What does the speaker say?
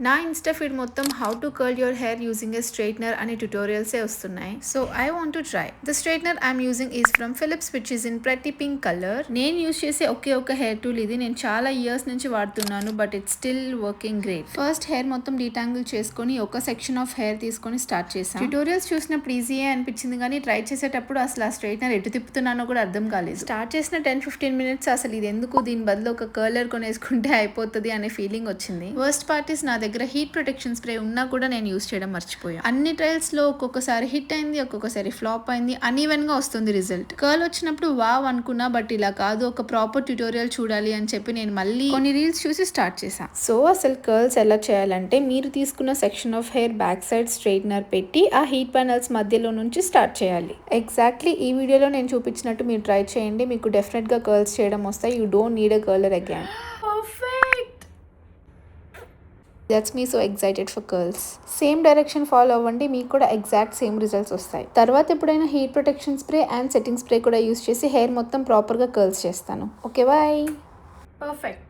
నా insta feed మొత్తం how to curl your hair using a straightener అనే ట్యుటోరియల్సే వస్తున్నాయి. So I want to try. The straightener I'm using is from Philips which is in pretty pink colour. నేను use చేసే ఒకే ఒక hair tool ఇది. నేను చాలా ఇయర్స్ నుంచి వాడుతున్నాను but it's still working great. First hair మొత్తం డీటాంగిల్ చేసుకొని ఒక సెక్షన్ ఆఫ్ హెయిర్ తీసుకొని స్టార్ట్ చేశాను. ట్యుటోరియల్స్ చూసినప్పుడు ఈజీయే అనిపించింది కానీ ట్రై చేసేటప్పుడు అసలు ఆ స్ట్రైట్నర్ ఎటు తిప్పుతున్నానో కూడా అర్థం కాలేదు. స్టార్ట్ చేసిన 10-15 మినిట్స్ అసలు ఇది ఎందుకు, దీని బదులు ఒక కర్లర్ కొనేసుకుంటే అయిపోతుంది అనే ఫీలింగ్ వచ్చింది. వర్స్ట్ పార్ట్ ఇస్ నా దగ్గర హీట్ ప్రొటెక్షన్ స్ప్రే ఉన్నా కూడా నేను యూజ్ చేయడం మర్చిపోయాను. అన్ని ట్రయల్స్ లో ఒక్కొక్కసారి హిట్ అయింది, ఒక్కొక్కసారి ఫ్లాప్ అయింది. అన్ఈవెన్ గా వస్తుంది రిజల్ట్. కర్ల్ వచ్చినప్పుడు వావ్ అనుకున్నా బట్ ఇలా కాదు, ఒక ప్రాపర్ ట్యూటోరియల్ చూడాలి అని చెప్పి నేను మళ్ళీ కొన్ని రీల్స్ చూసి స్టార్ట్ చేశాను. సో అసలు కర్ల్స్ ఎలా చేయాలంటే మీరు తీసుకున్న section of hair back side straightener పెట్టి ఆ హీట్ ప్యానల్స్ మధ్యలో నుంచి స్టార్ట్ చేయాలి. ఎగ్జాక్ట్లీ ఈ వీడియోలో నేను చూపించినట్టు మీరు ట్రై చేయండి, మీకు డెఫినెట్ గా కర్ల్స్ చేయడం వస్తాయి. You don't need a curler again. That's me so excited for curls. Same direction follow అవ్వండి, మీకు కూడా ఎగ్జాక్ట్ సేమ్ రిజల్ట్స్ వస్తాయి. తర్వాత ఎప్పుడైనా heat protection spray and setting spray కూడా యూస్ చేసి హెయిర్ మొత్తం ప్రాపర్గా కర్ల్స్ చేస్తాను. Okay bye. పర్ఫెక్ట్.